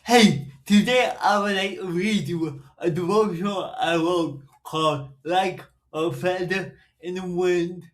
Hey, today I would like to read you a devotional I wrote called Like a Feather in the Wind.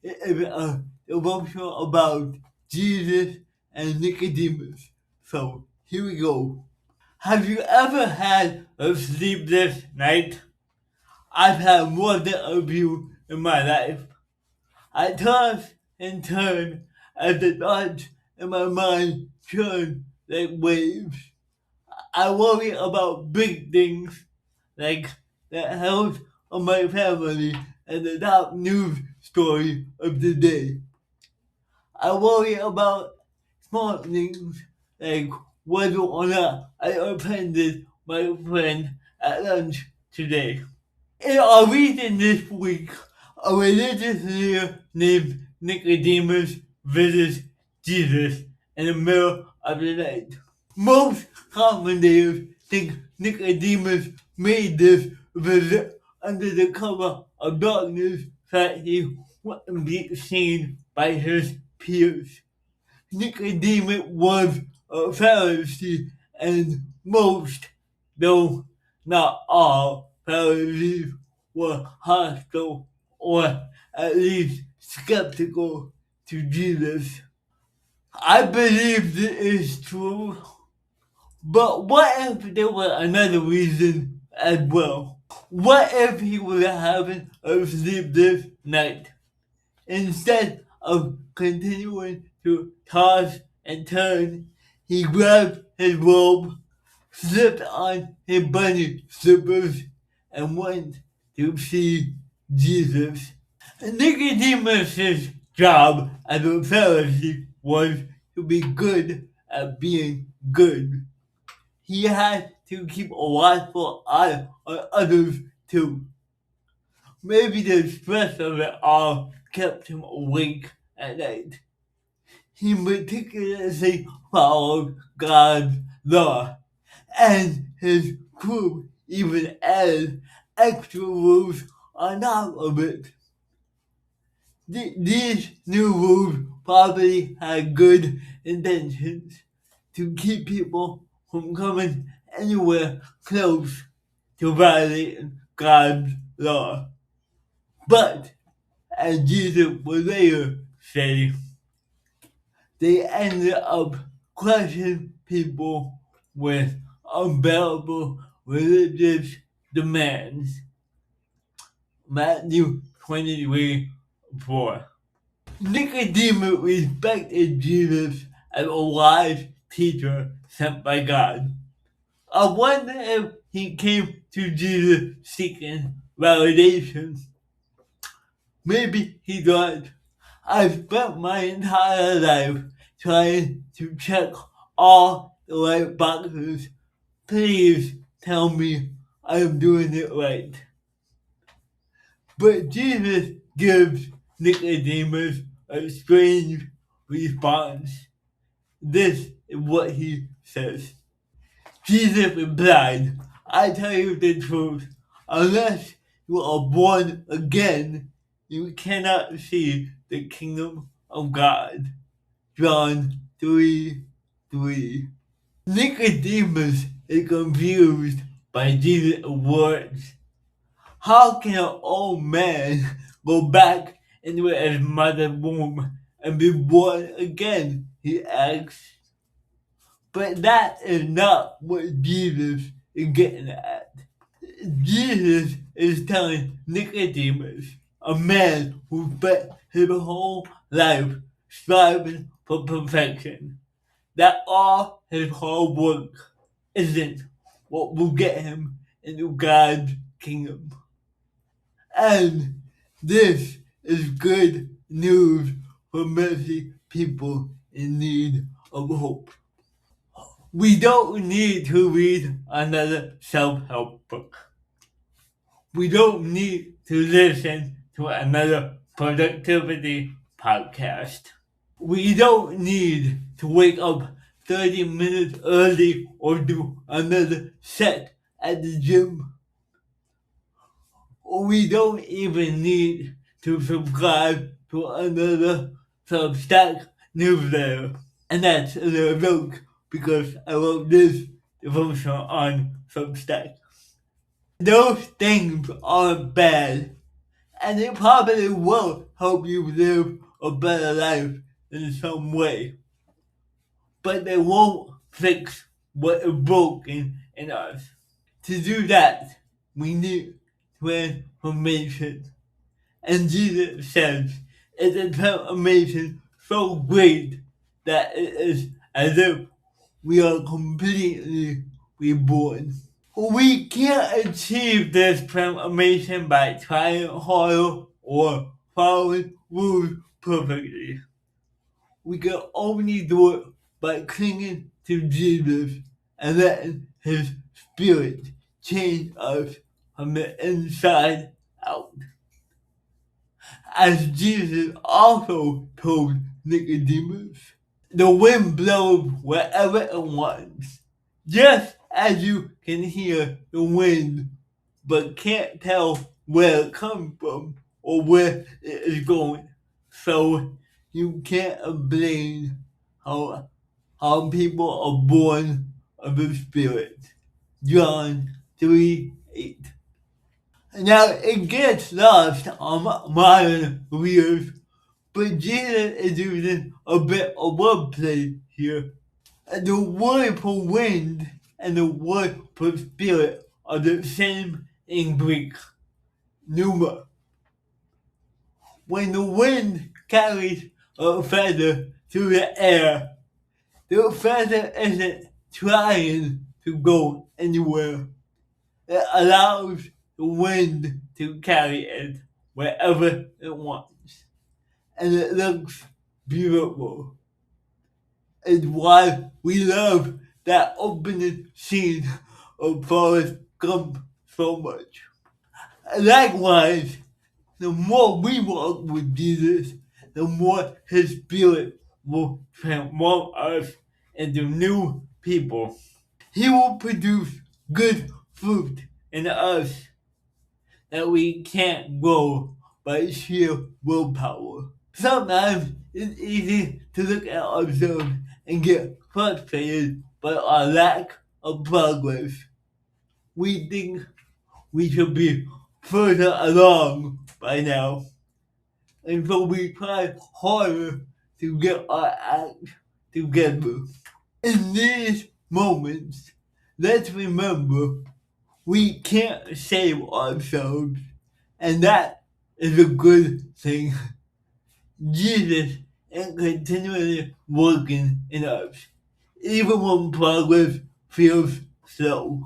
It is a devotional about Jesus and Nicodemus. So here we go. Have you ever had a sleepless night? I've had more than a few in my life. I toss and turn as the thoughts in my mind churn like waves. I worry about big things like the health of my family and the top news story of the day. I worry about small things like whether or not I offended my friend at lunch today. In our reading this week, a religious leader named Nicodemus visits Jesus in the middle of the night. Most commentators think Nicodemus made this visit under the cover of darkness so that he wouldn't be seen by his peers. Nicodemus was a Pharisee, and most, though not all, Pharisees were hostile or at least skeptical to Jesus. I believe this is true, but what if there were another reason as well? What if he was having a sleepless night? Instead of continuing to toss and turn, he grabbed his robe, slipped on his bunny slippers, and went to see Jesus. Nicodemus' job as a Pharisee was to be good at being good. He had to keep a watchful eye on others too. Maybe the stress of it all kept him awake at night. He meticulously followed God's law, and his crew even added extra rules on top of it. These new rules probably had good intentions to keep people from coming anywhere close to violating God's law. But, as Jesus would later say, they ended up crushing people with unbearable religious demands. Matthew 23:4. Nicodemus respected Jesus as a wise teacher sent by God. I wonder if he came to Jesus seeking validation. Maybe he thought, I've spent my entire life trying to check all the right boxes. Please tell me I'm doing it right. But Jesus gives Nicodemus a strange response. This is what he says. Jesus replied, I tell you the truth, unless you are born again, you cannot see the kingdom of God. John 3:3. Nicodemus is confused by Jesus' words. How can an old man go back into his mother's womb and be born again? He asks. But that is not what Jesus is getting at. Jesus is telling Nicodemus, a man who spent his whole life striving for perfection, that all his hard work isn't what will get him into God's kingdom. And this is good news for many people in need of hope. We don't need to read another self-help book. We don't need to listen to another productivity podcast. We don't need to wake up 30 minutes early or do another set at the gym. We don't even need to subscribe to another Substack newsletter. And that's a little joke because I wrote this devotional on Substack. Those things aren't bad, and they probably will help you live a better life in some way, but they won't fix what is broken in us. To do that, we need transformation. And Jesus says it's a transformation so great that it is as if we are completely reborn. We can't achieve this transformation by trying harder or following rules perfectly. We can only do it by clinging to Jesus and letting His Spirit change us from the inside out. As Jesus also told Nicodemus, the wind blows wherever it wants. Just as you can hear the wind but can't tell where it comes from or where it is going, so you can't explain how people are born of the Spirit. John 3:8. Now it gets lost on modern readers, but Jesus is using a bit of wordplay here. The word for wind and the word for spirit are the same in Greek, pneuma. When the wind carries a feather through the air, the feather isn't trying to go anywhere. It allows the wind to carry it wherever it wants. And it looks beautiful. It's why we love that opening scene of Forrest Gump so much. Likewise, the more we walk with Jesus, the more His Spirit will transform us into new people. He will produce good fruit in us that we can't grow by sheer willpower. Sometimes it's easy to look at ourselves and get frustrated by our lack of progress. We think we should be further along by now, and so we try harder to get our act together. In these moments, let's remember we can't save ourselves, and that is a good thing. Jesus is continually working in us, even when progress feels slow.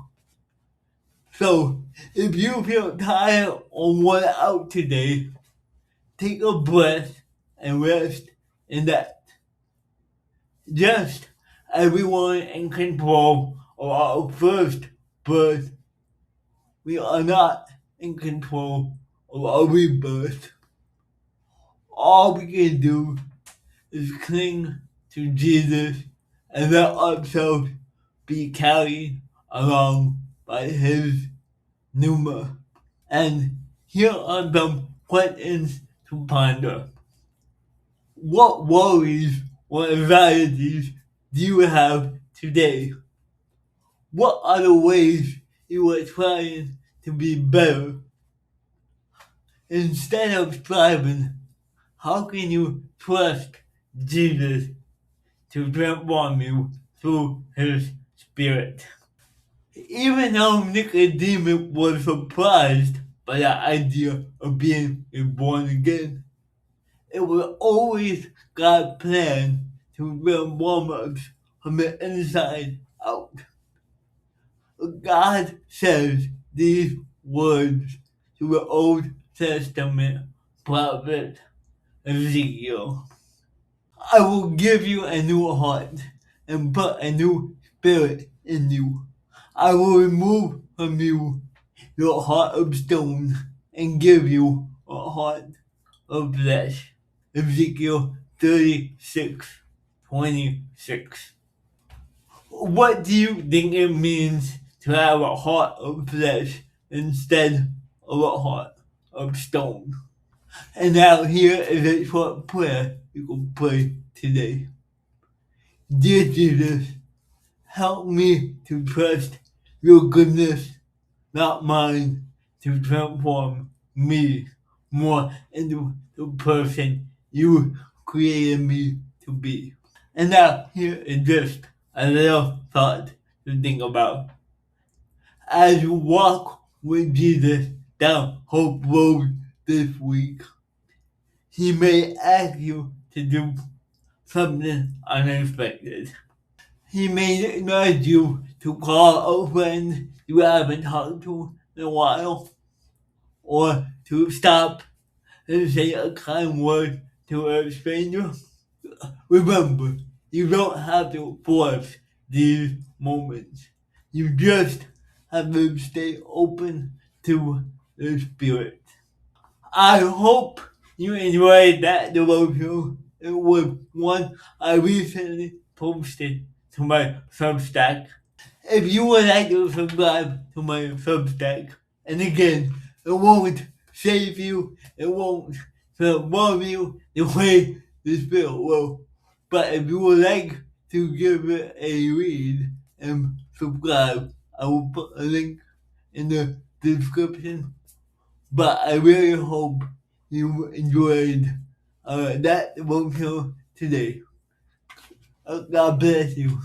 So, if you feel tired or worn out today, take a breath and rest in that. Just as we weren't in control of our first birth, we are not in control of our rebirth. All we can do is cling to Jesus and let ourselves be carried along by His pneuma. And here are some questions to ponder. What worries or anxieties do you have today? What are the ways you are trying to be better? Instead of striving, how can you trust Jesus to transform you through His Spirit? Even though Nicodemus was surprised by the idea of being reborn again, it was always God's plan to transform us from the inside out. God says these words to the Old Testament prophet Ezekiel. I will give you a new heart and put a new spirit in you. I will remove from you your heart of stone and give you a heart of flesh. Ezekiel 36:26. What do you think it means to have a heart of flesh instead of a heart of stone? And now here is a short prayer you can pray today. Dear Jesus, Help me to trust your goodness, not mine, to transform me more into the person you created me to be. And now, here is just a little thought to think about. As you walk with Jesus down Hope Road this week, He may ask you to do something unexpected. He may nudge you to call a friend you haven't talked to in a while, or to stop and say a kind word to a stranger. Remember, you don't have to force these moments. You just have to stay open to the Spirit. I hope you enjoyed that devotional. It was one I recently posted to my Substack. If you would like to subscribe to my Substack, and again, it won't save you, it won't transform you the way this bill will. But if you would like to give it a read and subscribe, I will put a link in the description. But I really hope you enjoyed that devotional today. God bless you.